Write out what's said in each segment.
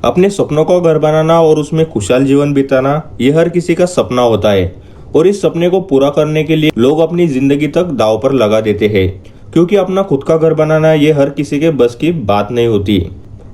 अपने सपनों का घर बनाना और उसमें खुशहाल जीवन बिताना ये हर किसी का सपना होता है। और इस सपने को पूरा करने के लिए लोग अपनी जिंदगी तक दांव पर लगा देते हैं, क्योंकि अपना खुद का घर बनाना ये हर किसी के बस की बात नहीं होती।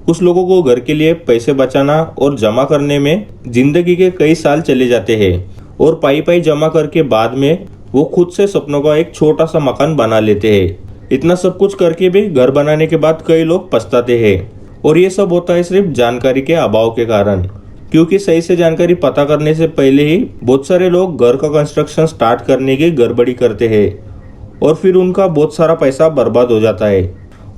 कुछ लोगों को घर के लिए पैसे बचाना और जमा करने में जिंदगी के कई साल चले जाते हैं, और पाई पाई जमा करके बाद में वो खुद से सपनों का एक छोटा सा मकान बना लेते हैं। इतना सब कुछ करके भी घर बनाने के बाद कई लोग पछताते हैं, और ये सब होता है सिर्फ जानकारी के अभाव के कारण। क्योंकि सही से जानकारी पता करने से पहले ही बहुत सारे लोग घर का कंस्ट्रक्शन स्टार्ट करने की गड़बड़ी करते हैं, और फिर उनका बहुत सारा पैसा बर्बाद हो जाता है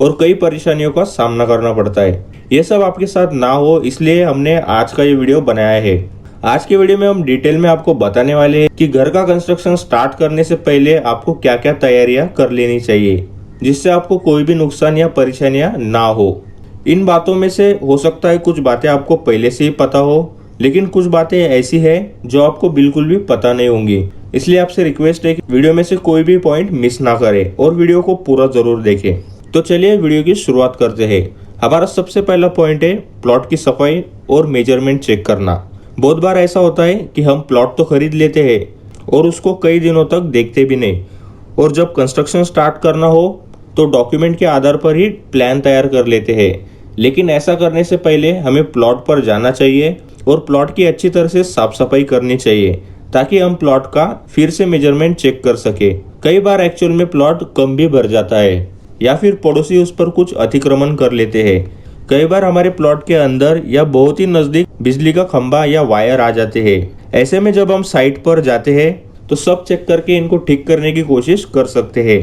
और कई परेशानियों का सामना करना पड़ता है। ये सब आपके साथ ना हो, इसलिए हमने आज का ये वीडियो बनाया है। आज के वीडियो में हम डिटेल में आपको बताने वाले हैं कि घर का कंस्ट्रक्शन स्टार्ट करने से पहले आपको क्या क्या तैयारियां कर लेनी चाहिए, जिससे आपको कोई भी नुकसान या परेशानियां ना हो। इन बातों में से हो सकता है कुछ बातें आपको पहले से ही पता हो, लेकिन कुछ बातें ऐसी है जो आपको बिल्कुल भी पता नहीं होंगी। इसलिए आपसे रिक्वेस्ट है कि वीडियो में से कोई भी पॉइंट मिस ना करें और वीडियो को पूरा जरूर देखें। तो चलिए वीडियो की शुरुआत करते हैं। हमारा सबसे पहला पॉइंट है प्लॉट की सफाई और मेजरमेंट चेक करना। बहुत बार ऐसा होता है कि हम प्लॉट तो खरीद लेते हैं और उसको कई दिनों तक देखते भी नहीं, और जब कंस्ट्रक्शन स्टार्ट करना हो तो डॉक्यूमेंट के आधार पर ही प्लान तैयार कर लेते हैं। लेकिन ऐसा करने से पहले हमें प्लॉट पर जाना चाहिए और प्लॉट की अच्छी तरह से साफ सफाई करनी चाहिए, ताकि हम प्लॉट का फिर से मेजरमेंट चेक कर सके। कई बार एक्चुअल में प्लॉट कम भी भर जाता है, या फिर पड़ोसी उस पर कुछ अतिक्रमण कर लेते हैं। कई बार हमारे प्लॉट के अंदर या बहुत ही नजदीक बिजली का खंभा या वायर आ जाते हैं। ऐसे में जब हम साइट पर जाते हैं तो सब चेक करके इनको ठीक करने की कोशिश कर सकते हैं,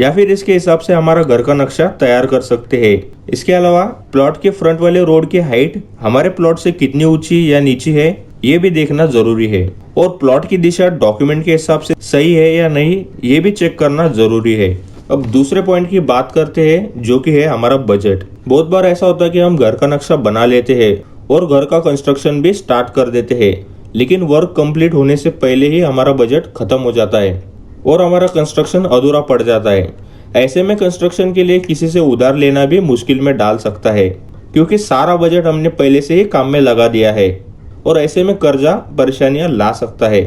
या फिर इसके हिसाब से हमारा घर का नक्शा तैयार कर सकते हैं। इसके अलावा प्लॉट के फ्रंट वाले रोड की हाइट हमारे प्लॉट से कितनी ऊंची या नीची है ये भी देखना जरूरी है, और प्लॉट की दिशा डॉक्यूमेंट के हिसाब से सही है या नहीं ये भी चेक करना जरूरी है। अब दूसरे पॉइंट की बात करते हैं, जो कि है हमारा बजट। बहुत बार ऐसा होता है कि हम घर का नक्शा बना लेते हैं और घर का कंस्ट्रक्शन भी स्टार्ट कर देते हैं, लेकिन वर्क कंप्लीट होने से पहले ही हमारा बजट खत्म हो जाता है और हमारा कंस्ट्रक्शन अधूरा पड़ जाता है। ऐसे में कंस्ट्रक्शन के लिए किसी से उधार लेना भी मुश्किल में डाल सकता है, क्योंकि सारा बजट हमने पहले से ही काम में लगा दिया है, और ऐसे में कर्जा परेशानियां ला सकता है।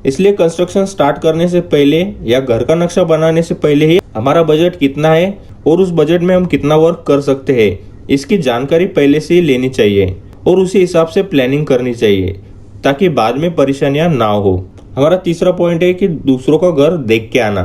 इसलिए कंस्ट्रक्शन स्टार्ट करने से पहले या घर का नक्शा बनाने से पहले ही हमारा बजट कितना है और उस बजट में हम कितना वर्क कर सकते हैं इसकी जानकारी पहले से ही लेनी चाहिए, और उसी हिसाब से प्लानिंग करनी चाहिए, ताकि बाद में परेशानियां ना हो। हमारा तीसरा पॉइंट है कि दूसरों का घर देख के आना।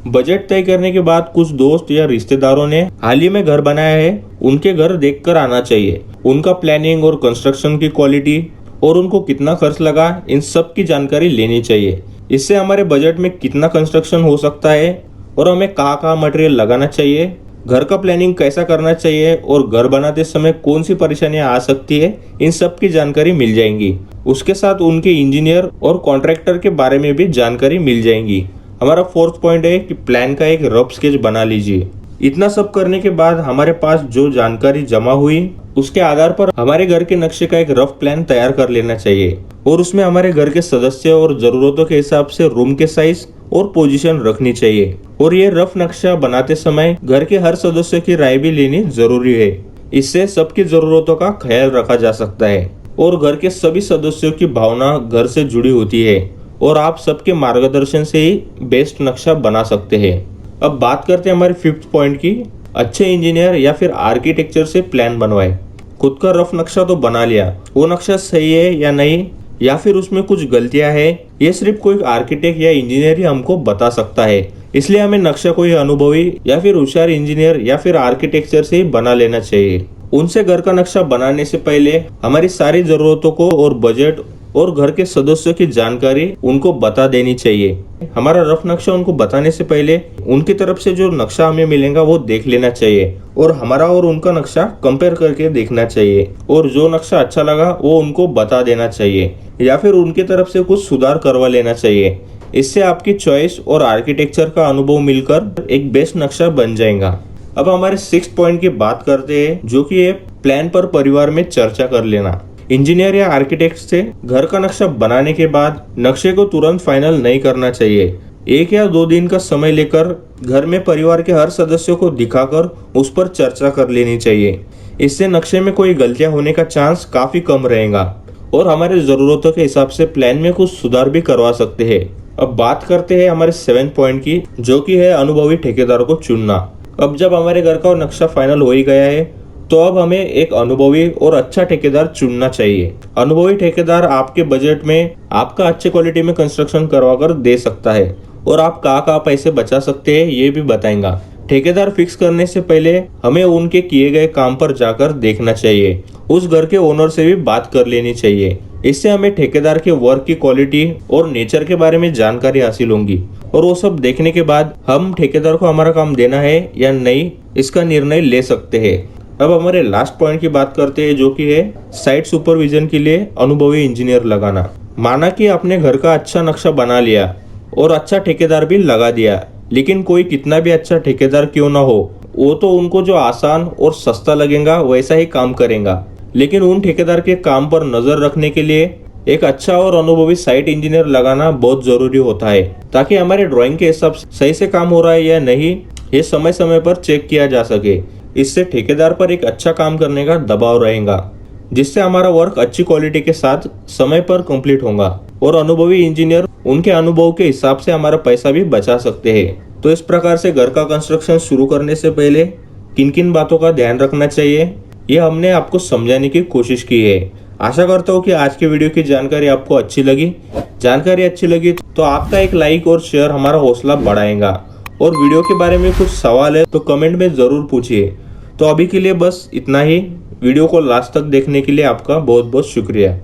बजट तय करने के बाद कुछ दोस्त या रिश्तेदारों ने हाल ही में घर बनाया है, उनके घर देख कर आना चाहिए। उनका प्लानिंग और कंस्ट्रक्शन की क्वालिटी और उनको कितना खर्च लगा, इन सब की जानकारी लेनी चाहिए। इससे हमारे बजट में कितना कंस्ट्रक्शन हो सकता है और हमें कहाँ कहाँ मटेरियल लगाना चाहिए, घर का प्लानिंग कैसा करना चाहिए और घर बनाते समय कौन सी परेशानियां आ सकती है, इन सब की जानकारी मिल जाएंगी। उसके साथ उनके इंजीनियर और कॉन्ट्रैक्टर के बारे में भी जानकारी मिल जाएंगी। हमारा फोर्थ पॉइंट है कि प्लान का एक रफ स्केच बना लीजिए। इतना सब करने के बाद हमारे पास जो जानकारी जमा हुई उसके आधार पर हमारे घर के नक्शे का एक रफ प्लान तैयार कर लेना चाहिए, और उसमें हमारे घर के सदस्य और जरूरतों के हिसाब से रूम के साइज और पोजीशन रखनी चाहिए। और ये रफ नक्शा बनाते समय घर के हर सदस्य की राय भी लेनी जरूरी है। इससे सबकी जरूरतों का ख्याल रखा जा सकता है और घर के सभी सदस्यों की भावना घर से जुड़ी होती है, और आप सबके मार्गदर्शन से ही बेस्ट नक्शा बना सकते हैं। अब बात करते हैं हमारे फिफ्थ पॉइंट की। अच्छे इंजीनियर या फिर आर्किटेक्चर से प्लान बनवाए। खुद का रफ नक्शा तो बना लिया, वो नक्शा सही है या नहीं, या फिर उसमें कुछ गलतियां हैं, ये सिर्फ कोई आर्किटेक्ट या इंजीनियर ही हमको बता सकता है। इसलिए हमें नक्शा कोई अनुभवी या फिर होशियार इंजीनियर या फिर आर्किटेक्चर से ही बना लेना चाहिए। उनसे घर का नक्शा बनाने से पहले हमारी सारी जरूरतों को और बजट और घर के सदस्यों की जानकारी उनको बता देनी चाहिए। हमारा रफ नक्शा उनको बताने से पहले उनकी तरफ से जो नक्शा हमें मिलेगा वो देख लेना चाहिए, और हमारा और उनका नक्शा कंपेयर करके देखना चाहिए, और जो नक्शा अच्छा लगा वो उनको बता देना चाहिए, या फिर उनकी तरफ से कुछ सुधार करवा लेना चाहिए। इससे आपकी चॉइस और आर्किटेक्चर का अनुभव मिलकर एक बेस्ट नक्शा बन जाएगा। अब हमारे सिक्स्थ पॉइंट की बात करते हैं, जो कि है प्लान पर परिवार में चर्चा कर लेना। इंजीनियर या आर्किटेक्ट से घर का नक्शा बनाने के बाद नक्शे को तुरंत फाइनल नहीं करना चाहिए। 1 या 2 दिन का समय लेकर घर में परिवार के हर सदस्यों को दिखाकर उस पर चर्चा कर लेनी चाहिए। इससे नक्शे में कोई गलतियां होने का चांस काफी कम रहेगा और हमारे जरूरतों के हिसाब से प्लान में कुछ सुधार भी करवा सकते हैं। अब बात करते हैं हमारे 7th पॉइंट की, जो कि है अनुभवी ठेकेदार को चुनना। अब जब हमारे घर का नक्शा फाइनल हो ही गया है तो अब हमें एक अनुभवी और अच्छा ठेकेदार चुनना चाहिए। अनुभवी ठेकेदार आपके बजट में आपका अच्छे क्वालिटी में कंस्ट्रक्शन करवा कर दे सकता है और आप कहाँ पैसे बचा सकते हैं ये भी बताएगा। ठेकेदार फिक्स करने से पहले हमें उनके किए गए काम पर जाकर देखना चाहिए। उस घर के ओनर से भी बात कर लेनी चाहिए। इससे हमें ठेकेदार के वर्क की क्वालिटी और नेचर के बारे में जानकारी हासिल होगी और वो सब देखने के बाद हम ठेकेदार को हमारा काम देना है या नहीं इसका निर्णय ले सकते हैं। अब हमारे लास्ट पॉइंट की बात करते हैं, जो कि है साइट सुपरविजन के लिए अनुभवी इंजीनियर लगाना। माना कि आपने घर का अच्छा नक्शा बना लिया और अच्छा ठेकेदार भी लगा दिया, लेकिन कोई कितना भी अच्छा ठेकेदार क्यों ना हो, वो तो उनको जो आसान और सस्ता लगेगा वैसा ही काम करेगा। लेकिन उन ठेकेदार के काम पर नजर रखने के लिए एक अच्छा और अनुभवी साइट इंजीनियर लगाना बहुत जरूरी होता है, ताकि हमारे ड्राइंग के हिसाब से सही से काम हो रहा है या नहीं ये समय समय पर चेक किया जा सके। इससे ठेकेदार पर एक अच्छा काम करने का दबाव रहेगा, जिससे हमारा वर्क अच्छी क्वालिटी के साथ समय पर कंप्लीट होगा और अनुभवी इंजीनियर उनके अनुभव के हिसाब से हमारा पैसा भी बचा सकते हैं। तो इस प्रकार से घर का कंस्ट्रक्शन शुरू करने से पहले किन किन बातों का ध्यान रखना चाहिए ये हमने आपको समझाने की कोशिश की है। आशा करता हूँ कि आज की वीडियो की जानकारी आपको अच्छी लगी। जानकारी अच्छी लगी तो आपका एक लाइक और शेयर हमारा हौसला बढ़ाएगा और वीडियो के बारे में कुछ सवाल है तो कमेंट में जरूर पूछिए। तो अभी के लिए बस इतना ही। वीडियो को लास्ट तक देखने के लिए आपका बहुत बहुत शुक्रिया।